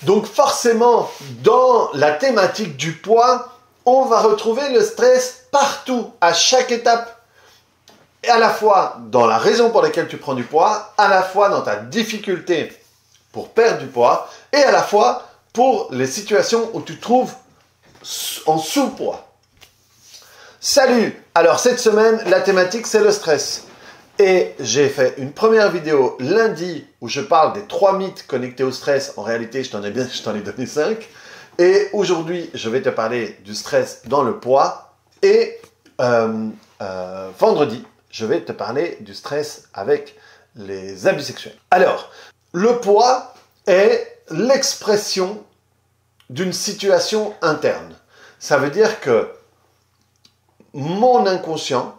Donc forcément, dans la thématique du poids, on va retrouver le stress partout, à chaque étape. Et à la fois dans la raison pour laquelle tu prends du poids, à la fois dans ta difficulté pour perdre du poids, et à la fois pour les situations où tu te trouves en sous-poids. Salut! Alors cette semaine, la thématique c'est le stress. Et j'ai fait une première vidéo lundi où je parle des 3 mythes connectés au stress. En réalité, je t'en ai donné 5. Et aujourd'hui, je vais te parler du stress dans le poids. Et vendredi, je vais te parler du stress avec les abus sexuels. Alors, le poids est l'expression d'une situation interne. Ça veut dire que mon inconscient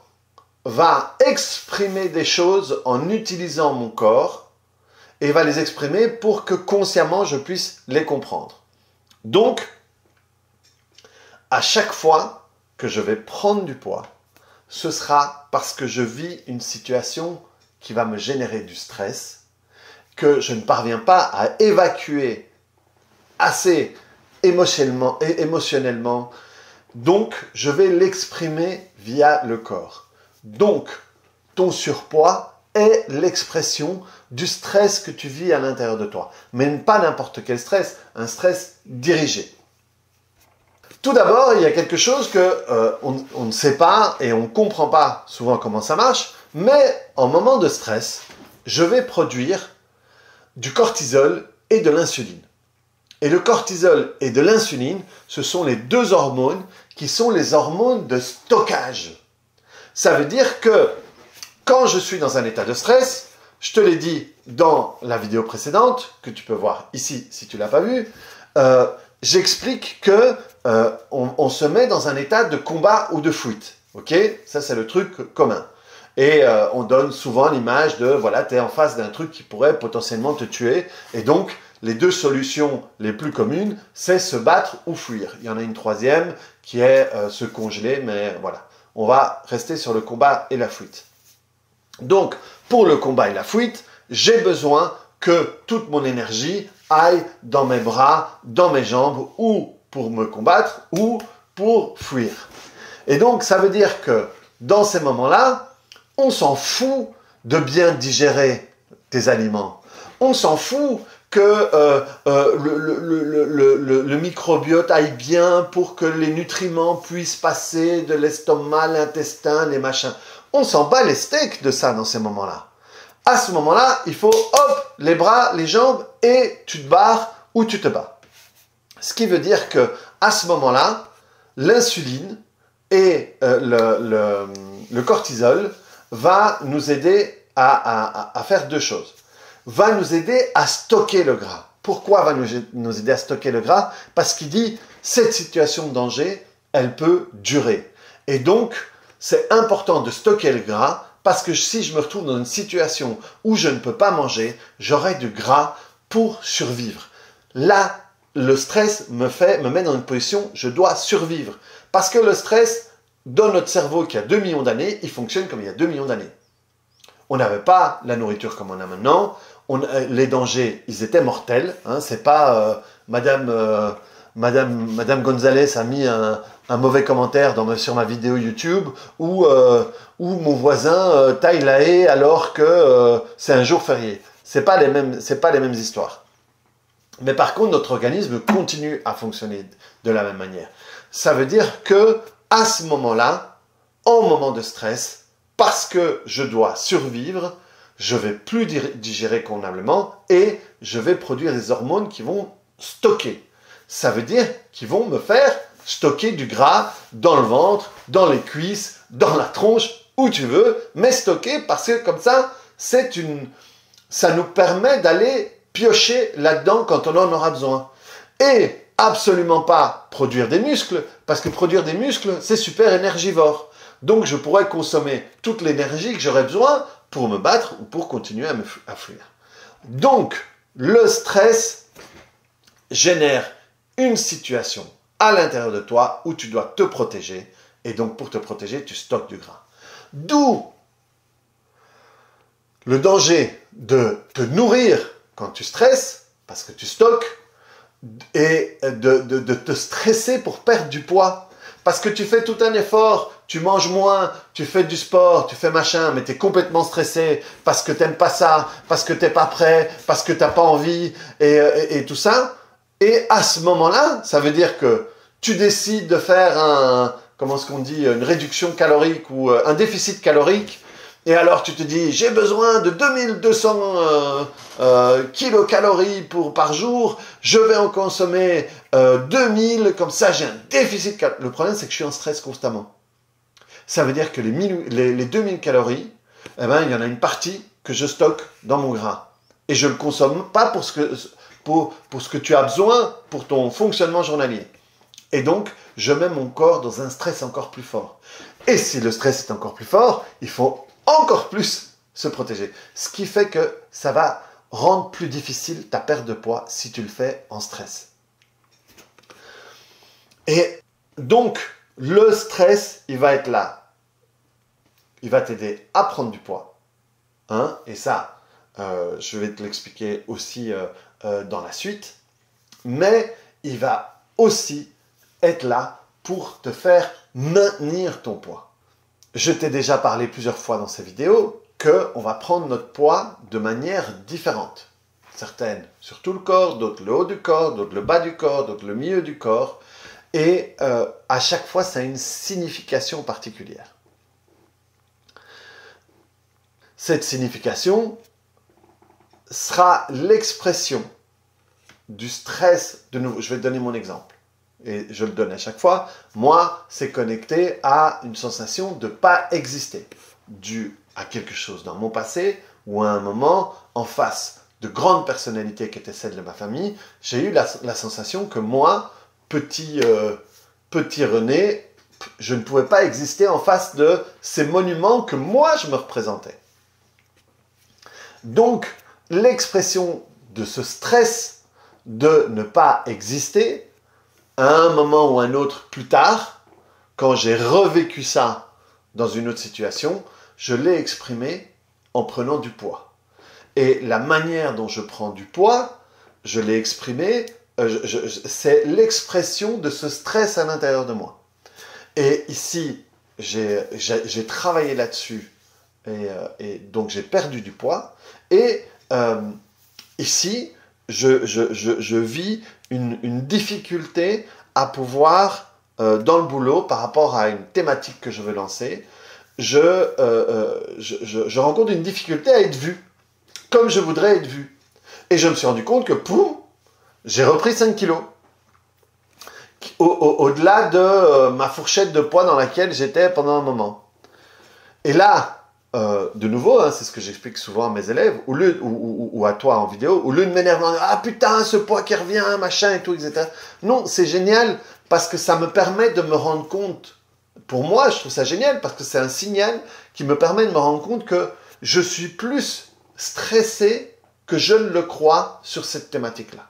va exprimer des choses en utilisant mon corps et va les exprimer pour que consciemment je puisse les comprendre. Donc, à chaque fois que je vais prendre du poids, ce sera parce que je vis une situation qui va me générer du stress, que je ne parviens pas à évacuer assez émotionnellement, donc je vais l'exprimer via le corps. Donc, ton surpoids est l'expression du stress que tu vis à l'intérieur de toi. Mais pas n'importe quel stress, un stress dirigé. Tout d'abord, il y a quelque chose qu'on ne sait pas et on ne comprend pas souvent comment ça marche, mais en moment de stress, je vais produire du cortisol et de l'insuline. Et le cortisol et de l'insuline, ce sont les deux hormones qui sont les hormones de stockage. Ça veut dire que quand je suis dans un état de stress, je te l'ai dit dans la vidéo précédente, que tu peux voir ici si tu ne l'as pas vue, j'explique que on se met dans un état de combat ou de fuite. Ok? Ça, c'est le truc commun. Et on donne souvent l'image de, voilà, tu es en face d'un truc qui pourrait potentiellement te tuer. Et donc, les deux solutions les plus communes, c'est se battre ou fuir. Il y en a une troisième qui est se congeler, mais voilà. On va rester sur le combat et la fuite. Donc, pour le combat et la fuite, j'ai besoin que toute mon énergie aille dans mes bras, dans mes jambes, ou pour me combattre, ou pour fuir. Et donc, ça veut dire que dans ces moments-là, on s'en fout de bien digérer tes aliments. On s'en fout que le microbiote aille bien pour que les nutriments puissent passer de l'estomac, l'intestin, les machins. On s'en bat les steaks de ça dans ces moments-là. À ce moment-là, il faut, hop, les bras, les jambes, et tu te barres ou tu te bats. Ce qui veut dire que à ce moment-là, l'insuline et le cortisol va nous aider à faire deux choses. Va nous aider à stocker le gras. Pourquoi va nous aider à stocker le gras? Parce qu'il dit, cette situation de danger, elle peut durer. Et donc, c'est important de stocker le gras, parce que si je me retrouve dans une situation où je ne peux pas manger, j'aurai du gras pour survivre. Là, le stress me met dans une position, je dois survivre. Parce que le stress, dans notre cerveau qui a 2 millions d'années, il fonctionne comme il y a 2 millions d'années. On n'avait pas la nourriture comme on a maintenant. Les dangers, ils étaient mortels. Hein, c'est pas Madame Gonzalez a mis un mauvais commentaire sur ma vidéo YouTube où mon voisin taille la haie alors que c'est un jour férié. C'est pas les mêmes histoires. Mais par contre, notre organisme continue à fonctionner de la même manière. Ça veut dire que à ce moment-là, en moment de stress, parce que je dois survivre, je vais plus digérer convenablement et je vais produire des hormones qui vont stocker. Ça veut dire qu'ils vont me faire stocker du gras dans le ventre, dans les cuisses, dans la tronche, où tu veux, mais stocker parce que comme ça, ça nous permet d'aller piocher là-dedans quand on en aura besoin. Et absolument pas produire des muscles, parce que produire des muscles, c'est super énergivore. Donc je pourrais consommer toute l'énergie que j'aurais besoin pour me battre ou pour continuer à fuir. Donc, le stress génère une situation à l'intérieur de toi où tu dois te protéger. Et donc, pour te protéger, tu stockes du gras. D'où le danger de te nourrir quand tu stresses, parce que tu stockes, et de te stresser pour perdre du poids. Parce que tu fais tout un effort, tu manges moins, tu fais du sport, tu fais machin, mais tu es complètement stressé parce que tu n'aimes pas ça, parce que tu n'es pas prêt, parce que tu n'as pas envie et tout ça. Et à ce moment-là, ça veut dire que tu décides de faire comment est-ce qu'on dit, une réduction calorique ou un déficit calorique. Et alors tu te dis, j'ai besoin de 2200 kilocalories par jour, je vais en consommer 2000, comme ça j'ai un déficit calorique. Le problème c'est que je suis en stress constamment. Ça veut dire que les 2000 calories, eh ben, il y en a une partie que je stocke dans mon gras. Et je ne le consomme pas pour ce que tu as besoin pour ton fonctionnement journalier. Et donc, je mets mon corps dans un stress encore plus fort. Et si le stress est encore plus fort, il faut encore plus se protéger. Ce qui fait que ça va rendre plus difficile ta perte de poids si tu le fais en stress. Et donc, le stress, il va être là. Il va t'aider à prendre du poids. Hein? Et ça, je vais te l'expliquer aussi dans la suite. Mais il va aussi être là pour te faire maintenir ton poids. Je t'ai déjà parlé plusieurs fois dans ces vidéos qu'on va prendre notre poids de manière différente. Certaines sur tout le corps, d'autres le haut du corps, d'autres le bas du corps, d'autres le milieu du corps. Et à chaque fois, ça a une signification particulière. Cette signification sera l'expression du stress. De nouveau, je vais te donner mon exemple. Et je le donne à chaque fois. Moi, c'est connecté à une sensation de ne pas exister, due à quelque chose dans mon passé ou à un moment en face de grandes personnalités qui étaient celles de ma famille. J'ai eu la sensation que moi, petit René, je ne pouvais pas exister en face de ces monuments que moi, je me représentais. Donc, l'expression de ce stress de ne pas exister, à un moment ou un autre plus tard, quand j'ai revécu ça dans une autre situation, je l'ai exprimé en prenant du poids. Et la manière dont je prends du poids, je l'ai exprimé, c'est l'expression de ce stress à l'intérieur de moi. Et ici, j'ai travaillé là-dessus et donc j'ai perdu du poids. Et ici, je vis une difficulté à pouvoir, dans le boulot, par rapport à une thématique que je veux lancer, je rencontre une difficulté à être vu, comme je voudrais être vu. Et je me suis rendu compte que, poum, j'ai repris 5 kilos. Au-delà de ma fourchette de poids dans laquelle j'étais pendant un moment. Et là, de nouveau, hein, c'est ce que j'explique souvent à mes élèves, ou à toi en vidéo, au lieu de m'énerver, ah putain, ce poids qui revient, machin et tout, etc. Non, c'est génial parce que ça me permet de me rendre compte. Pour moi, je trouve ça génial parce que c'est un signal qui me permet de me rendre compte que je suis plus stressé que je ne le crois sur cette thématique-là.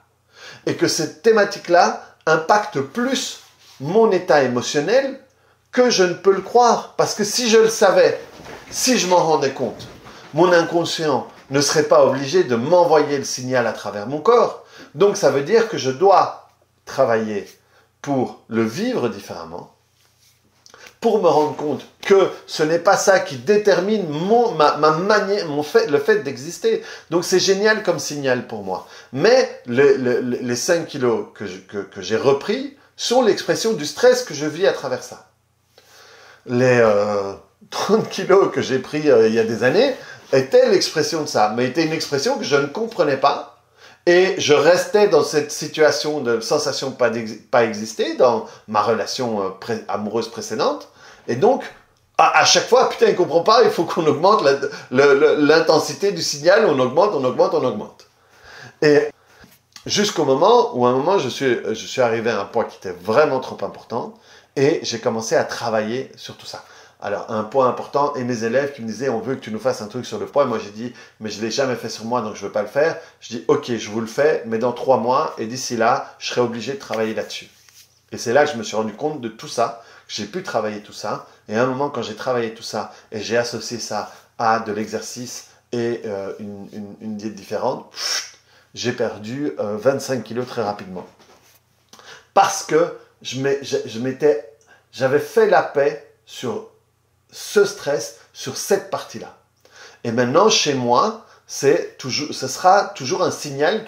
Et que cette thématique-là impacte plus mon état émotionnel que je ne peux le croire. Parce que si je le savais, si je m'en rendais compte, mon inconscient ne serait pas obligé de m'envoyer le signal à travers mon corps. Donc ça veut dire que je dois travailler pour le vivre différemment, pour me rendre compte que ce n'est pas ça qui détermine le fait d'exister. Donc c'est génial comme signal pour moi. Mais les 5 kilos que j'ai repris sont l'expression du stress que je vis à travers ça. Les 30 kilos que j'ai pris il y a des années étaient l'expression de ça, mais étaient une expression que je ne comprenais pas. Et je restais dans cette situation de sensation de pas exister dans ma relation amoureuse précédente. Et donc, à chaque fois, putain, il ne comprend pas, il faut qu'on augmente l'intensité du signal, on augmente. Et jusqu'au moment où, à un moment, je suis arrivé à un poids qui était vraiment trop important et j'ai commencé à travailler sur tout ça. Alors, un point important, et mes élèves qui me disaient, on veut que tu nous fasses un truc sur le poids. Et moi, j'ai dit, mais je ne l'ai jamais fait sur moi, donc je ne veux pas le faire. Je dis, ok, je vous le fais, mais dans 3 mois, et d'ici là, je serai obligé de travailler là-dessus. Et c'est là que je me suis rendu compte de tout ça, que j'ai pu travailler tout ça. Et à un moment, quand j'ai travaillé tout ça, et j'ai associé ça à de l'exercice et une diète différente, j'ai perdu 25 kilos très rapidement. parce que j'avais fait la paix sur ce stress, sur cette partie-là. Et maintenant, chez moi, ce sera toujours un signal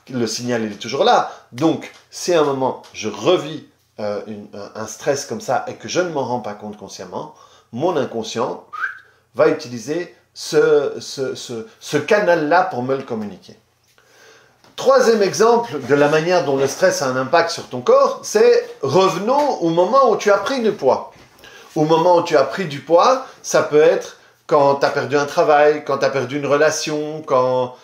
le signal il est toujours là. Donc, si à un moment, je revis un stress comme ça et que je ne m'en rends pas compte consciemment, mon inconscient va utiliser ce canal-là pour me le communiquer. Troisième exemple de la manière dont le stress a un impact sur ton corps, c'est revenons au moment où tu as pris du poids. Au moment où tu as pris du poids, ça peut être quand tu as perdu un travail, quand tu as perdu une relation, quand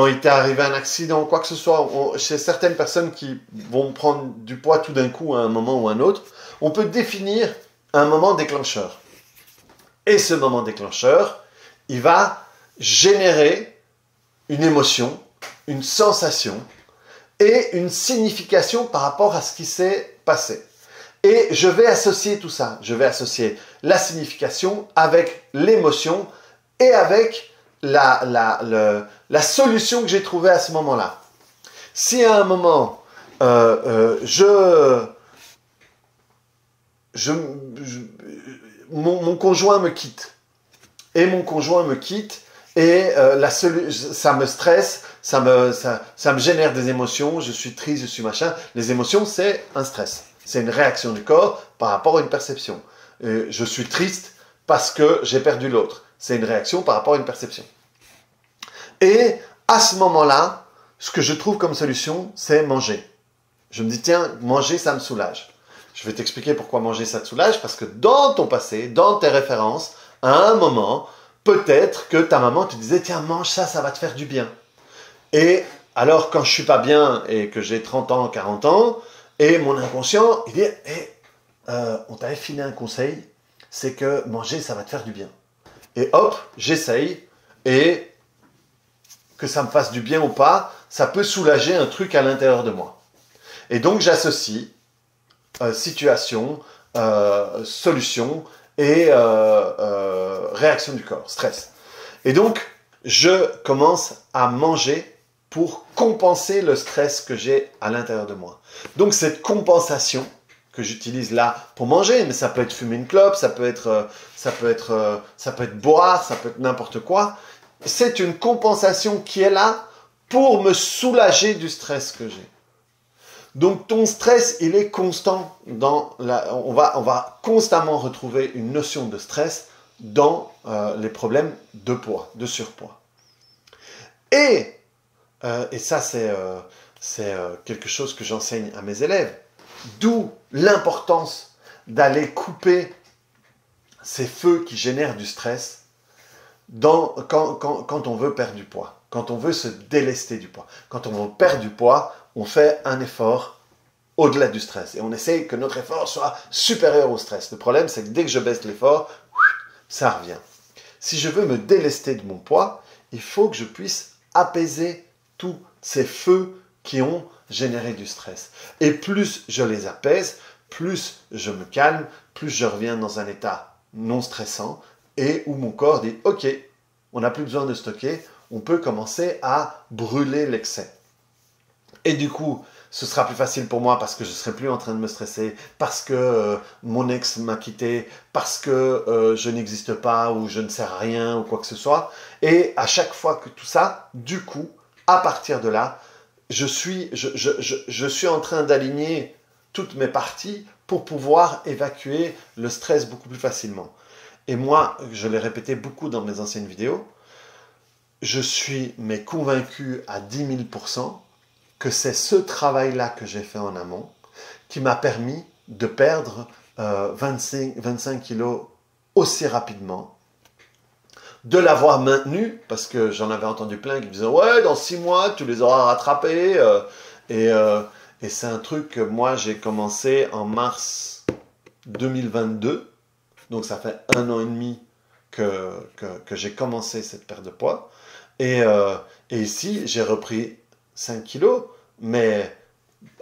il t'est arrivé un accident, quoi que ce soit. Chez certaines personnes qui vont prendre du poids tout d'un coup à un moment ou à un autre, on peut définir un moment déclencheur. Et ce moment déclencheur, il va générer une émotion, une sensation et une signification par rapport à ce qui s'est passé. Et je vais associer tout ça. Je vais associer la signification avec l'émotion et avec la solution que j'ai trouvée à ce moment-là. Si à un moment, mon conjoint me quitte, et ça me stresse, ça me génère des émotions, je suis triste, je suis machin. Les émotions, c'est un stress. C'est une réaction du corps par rapport à une perception. Je suis triste parce que j'ai perdu l'autre. C'est une réaction par rapport à une perception. Et à ce moment-là, ce que je trouve comme solution, c'est manger. Je me dis, tiens, manger, ça me soulage. Je vais t'expliquer pourquoi manger, ça te soulage, parce que dans ton passé, dans tes références, à un moment, peut-être que ta maman te disait, tiens, mange ça, ça va te faire du bien. Et alors, quand je suis pas bien et que j'ai 30 ans, 40 ans, et mon inconscient, il dit, on t'avait filé un conseil, c'est que manger, ça va te faire du bien. Et hop, j'essaye, et que ça me fasse du bien ou pas, ça peut soulager un truc à l'intérieur de moi. Et donc, j'associe situation, solution et réaction du corps, stress. Et donc, je commence à manger pour compenser le stress que j'ai à l'intérieur de moi. Donc, cette compensation que j'utilise là pour manger, mais ça peut être fumer une clope, ça peut être boire, ça peut être n'importe quoi. C'est une compensation qui est là pour me soulager du stress que j'ai. Donc ton stress, il est constant. On va constamment retrouver une notion de stress dans les problèmes de poids, de surpoids. Et ça, c'est quelque chose que j'enseigne à mes élèves. D'où l'importance d'aller couper ces feux qui génèrent du stress quand on veut perdre du poids, quand on veut se délester du poids. Quand on veut perdre du poids, on fait un effort au-delà du stress. Et on essaye que notre effort soit supérieur au stress. Le problème, c'est que dès que je baisse l'effort, ça revient. Si je veux me délester de mon poids, il faut que je puisse apaiser tous ces feux qui ont généré du stress. Et plus je les apaise, plus je me calme, plus je reviens dans un état non stressant et où mon corps dit « Ok, on n'a plus besoin de stocker, on peut commencer à brûler l'excès. » Et du coup, ce sera plus facile pour moi parce que je ne serai plus en train de me stresser, parce que mon ex m'a quitté, parce que je n'existe pas ou je ne sers à rien ou quoi que ce soit. Et à chaque fois que tout ça, du coup, à partir de là, je suis en train d'aligner toutes mes parties pour pouvoir évacuer le stress beaucoup plus facilement. Et moi, je l'ai répété beaucoup dans mes anciennes vidéos, je suis convaincu à 10 000% que c'est ce travail-là que j'ai fait en amont qui m'a permis de perdre 25 kilos aussi rapidement, de l'avoir maintenu, parce que j'en avais entendu plein qui me disaient « Ouais, dans 6 mois, tu les auras rattrapés. » Et c'est un truc que moi, j'ai commencé en mars 2022. Donc, ça fait 1 an et demi que j'ai commencé cette perte de poids. Et ici, j'ai repris 5 kilos, mais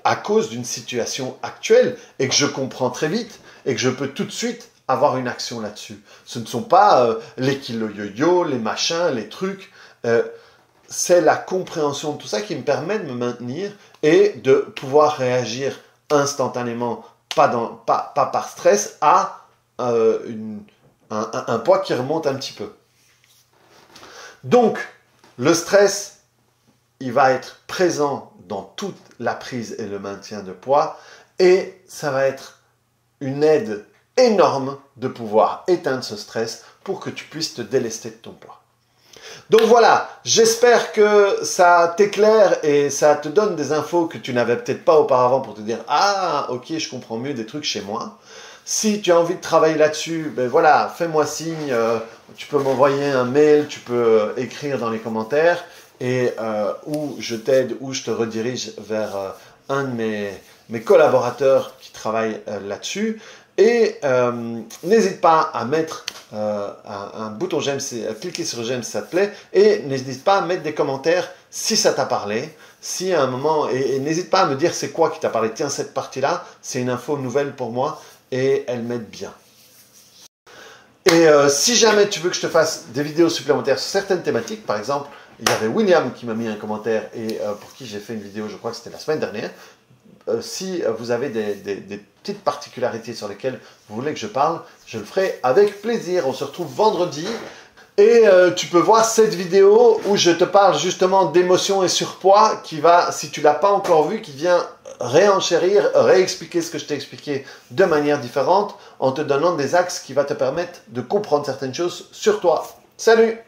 à cause d'une situation actuelle et que je comprends très vite et que je peux tout de suite avoir une action là-dessus. Ce ne sont pas les kilos yo-yo, les machins, les trucs. C'est la compréhension de tout ça qui me permet de me maintenir et de pouvoir réagir instantanément, pas par stress, à un poids qui remonte un petit peu. Donc, le stress, il va être présent dans toute la prise et le maintien de poids, et ça va être une aide énorme de pouvoir éteindre ce stress pour que tu puisses te délester de ton poids. Donc voilà, j'espère que ça t'éclaire et ça te donne des infos que tu n'avais peut-être pas auparavant pour te dire « Ah, ok, je comprends mieux des trucs chez moi ». Si tu as envie de travailler là-dessus, ben voilà, fais-moi signe, tu peux m'envoyer un mail, tu peux écrire dans les commentaires, et ou je t'aide, ou je te redirige vers un de mes collaborateurs qui travaillent là-dessus. Et n'hésite pas à mettre un bouton j'aime, à cliquer sur j'aime si ça te plaît, et n'hésite pas à mettre des commentaires si ça t'a parlé, si à un moment, et n'hésite pas à me dire c'est quoi qui t'a parlé. Tiens, cette partie-là, c'est une info nouvelle pour moi, et elle m'aide bien. Et si jamais tu veux que je te fasse des vidéos supplémentaires sur certaines thématiques, par exemple, il y avait William qui m'a mis un commentaire et pour qui j'ai fait une vidéo, je crois que c'était la semaine dernière. Si vous avez des petites particularités sur lesquelles vous voulez que je parle, je le ferai avec plaisir. On se retrouve vendredi et tu peux voir cette vidéo où je te parle justement d'émotion et surpoids qui va, si tu ne l'as pas encore vu, qui vient réenchérir, réexpliquer ce que je t'ai expliqué de manière différente en te donnant des axes qui vont te permettre de comprendre certaines choses sur toi. Salut!